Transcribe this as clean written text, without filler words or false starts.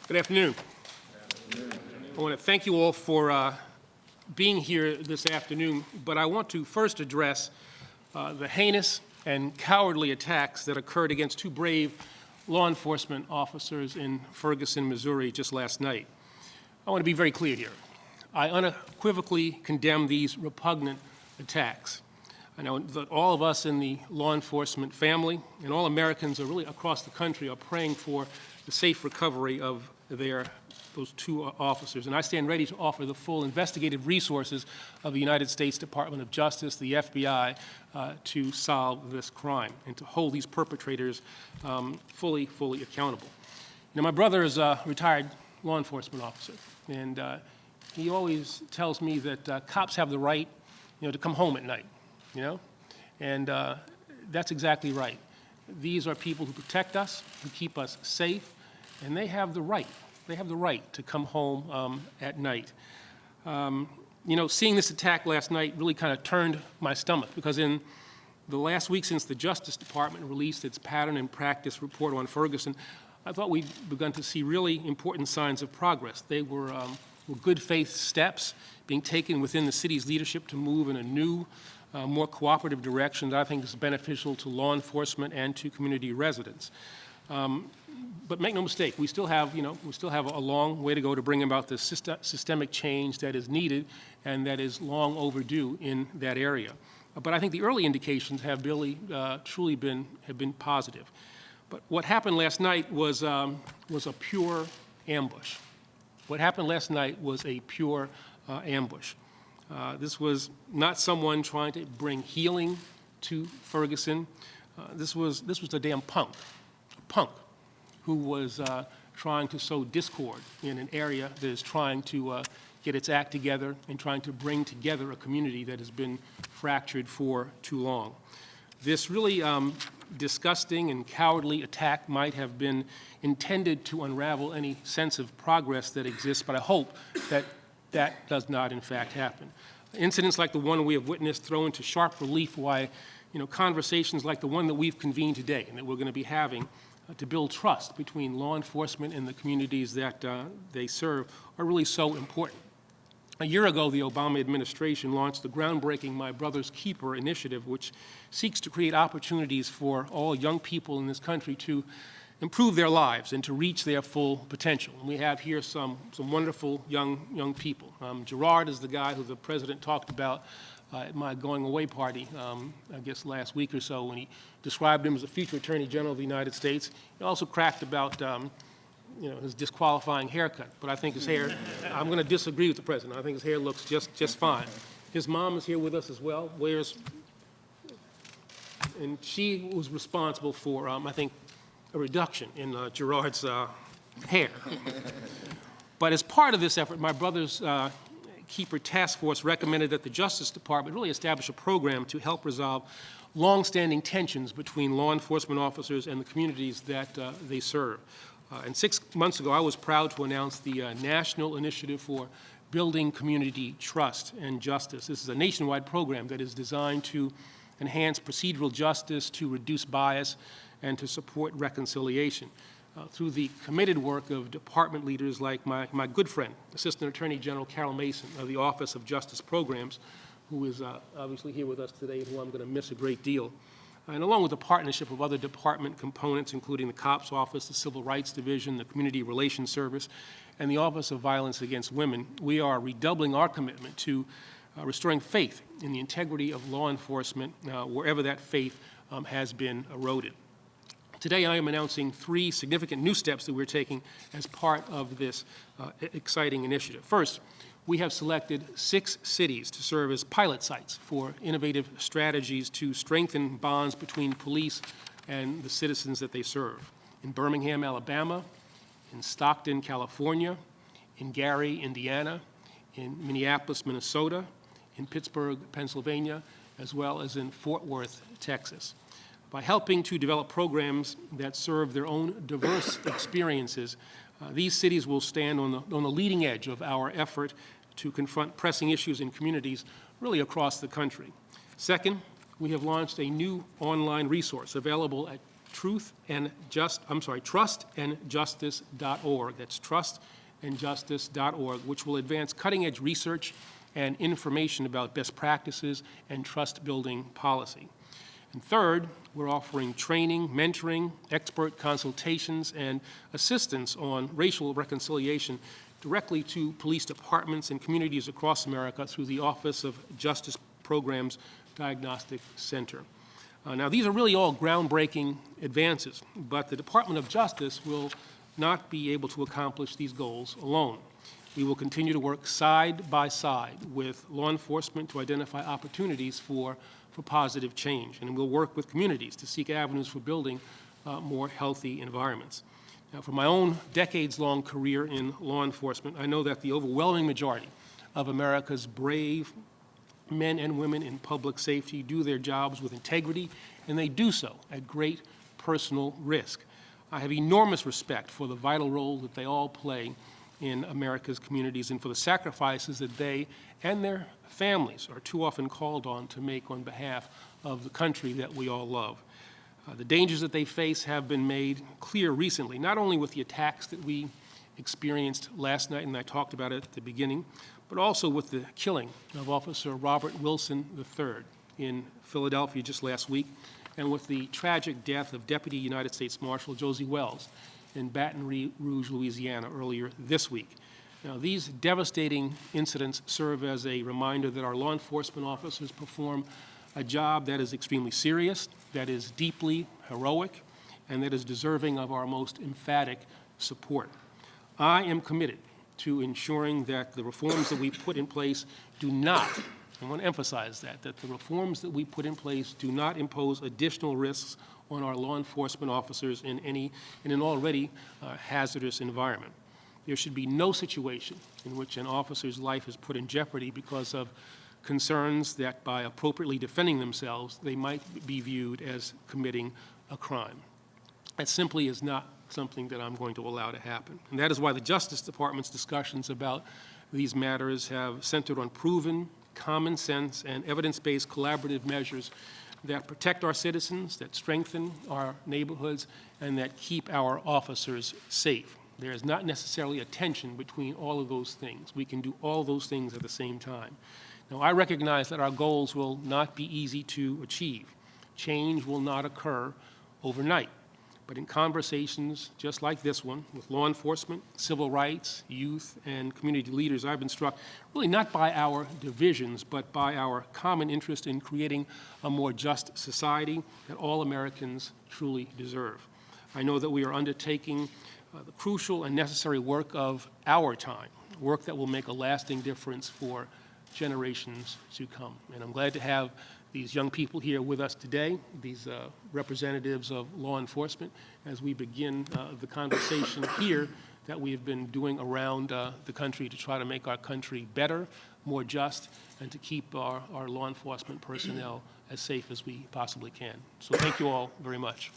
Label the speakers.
Speaker 1: Good afternoon. I want to thank you all for being here this afternoon, but I want to first address the heinous and cowardly attacks that occurred against two brave law enforcement officers in Ferguson, Missouri just last night. I want to be very clear here. I unequivocally condemn these repugnant attacks. I know that all of us in the law enforcement family and all Americans are really across the country are praying for the safe recovery of those two officers. And I stand ready to offer the full investigative resources of the United States Department of Justice, the FBI, to solve this crime and to hold these perpetrators fully accountable. You know, my brother is a retired law enforcement officer, and he always tells me that cops have the right, to come home at night, and that's exactly right. These are people who protect us, who keep us safe, and they have the right. They have the right to come home at night. Seeing this attack last night really kind of turned my stomach, because in the last week since the Justice Department released its pattern and practice report on Ferguson, I thought we'd begun to see really important signs of progress. They were good faith steps being taken within the city's leadership to move in a new, more cooperative direction that I think is beneficial to law enforcement and to community residents. But make no mistake, we still have a long way to go to bring about the systemic change that is needed and that is long overdue in that area. But I think the early indications have really truly been positive. But what happened last night was a pure ambush. What happened last night was a pure ambush. This was not someone trying to bring healing to Ferguson. This was a damn punk who was trying to sow discord in an area that is trying to get its act together and trying to bring together a community that has been fractured for too long. This really disgusting and cowardly attack might have been intended to unravel any sense of progress that exists, but I hope that does not in fact happen. Incidents like the one we have witnessed throw into sharp relief why conversations like the one that we've convened today and that we're going to be having to build trust between law enforcement and the communities that they serve are really so important. A year ago, the Obama administration launched the groundbreaking My Brother's Keeper initiative, which seeks to create opportunities for all young people in this country to improve their lives and to reach their full potential. And we have here some wonderful young people. Gerard is the guy who the president talked about at my going away party, I guess last week or so, when he described him as a future Attorney General of the United States. He also cracked about his disqualifying haircut, but I think his hair, I'm going to disagree with the president. I think his hair looks just fine. His mom is here with us as well, and she was responsible for, I think, a reduction in Gerard's hair. But as part of this effort, My Brother's Keeper Task Force recommended that the Justice Department really establish a program to help resolve long-standing tensions between law enforcement officers and the communities that they serve. And 6 months ago, I was proud to announce the National Initiative for Building Community Trust and Justice. This is a nationwide program that is designed to enhance procedural justice, to reduce bias, and to support reconciliation. Through the committed work of department leaders like my good friend, Assistant Attorney General Carol Mason of the Office of Justice Programs, who is obviously here with us today and who I'm going to miss a great deal. And along with the partnership of other department components, including the COPS Office, the Civil Rights Division, the Community Relations Service, and the Office of Violence Against Women, we are redoubling our commitment to restoring faith in the integrity of law enforcement wherever that faith has been eroded. Today, I am announcing 3 significant new steps that we're taking as part of this exciting initiative. First, we have selected 6 cities to serve as pilot sites for innovative strategies to strengthen bonds between police and the citizens that they serve. In Birmingham, Alabama, in Stockton, California, in Gary, Indiana, in Minneapolis, Minnesota, in Pittsburgh, Pennsylvania, as well as in Fort Worth, Texas. By helping to develop programs that serve their own diverse experiences, these cities will stand on the leading edge of our effort to confront pressing issues in communities really across the country. Second, we have launched a new online resource available at trustandjustice.org. That's trustandjustice.org, which will advance cutting-edge research and information about best practices and trust-building policy. And third, we're offering training, mentoring, expert consultations, and assistance on racial reconciliation directly to police departments and communities across America through the Office of Justice Programs Diagnostic Center. Now, these are really all groundbreaking advances, but the Department of Justice will not be able to accomplish these goals alone. We will continue to work side by side with law enforcement to identify opportunities for positive change, and we'll work with communities to seek avenues for building more healthy environments. Now, from my own decades-long career in law enforcement, I know that the overwhelming majority of America's brave men and women in public safety do their jobs with integrity, and they do so at great personal risk. I have enormous respect for the vital role that they all play in America's communities and for the sacrifices that they and their families are too often called on to make on behalf of the country that we all love. The dangers that they face have been made clear recently, not only with the attacks that we experienced last night, and I talked about it at the beginning, but also with the killing of Officer Robert Wilson III in Philadelphia just last week, and with the tragic death of Deputy United States Marshal Josie Wells in Baton Rouge, Louisiana, earlier this week. Now, these devastating incidents serve as a reminder that our law enforcement officers perform a job that is extremely serious, that is deeply heroic, and that is deserving of our most emphatic support. I am committed to ensuring that the reforms that we put in place do not, I want to emphasize that the reforms that we put in place do not impose additional risks on our law enforcement officers in an already hazardous environment. There should be no situation in which an officer's life is put in jeopardy because of concerns that by appropriately defending themselves, they might be viewed as committing a crime. That simply is not something that I'm going to allow to happen. And that is why the Justice Department's discussions about these matters have centered on proven, common sense, and evidence-based collaborative measures that protect our citizens, that strengthen our neighborhoods, and that keep our officers safe. There is not necessarily a tension between all of those things. We can do all those things at the same time. Now, I recognize that our goals will not be easy to achieve. Change will not occur overnight. But in conversations just like this one with law enforcement, civil rights, youth, and community leaders, I've been struck really not by our divisions, but by our common interest in creating a more just society that all Americans truly deserve. I know that we are undertaking the crucial and necessary work of our time, work that will make a lasting difference for generations to come. And I'm glad to have these young people here with us today, these representatives of law enforcement, as we begin the conversation here that we have been doing around the country to try to make our country better, more just, and to keep our law enforcement personnel as safe as we possibly can. So thank you all very much.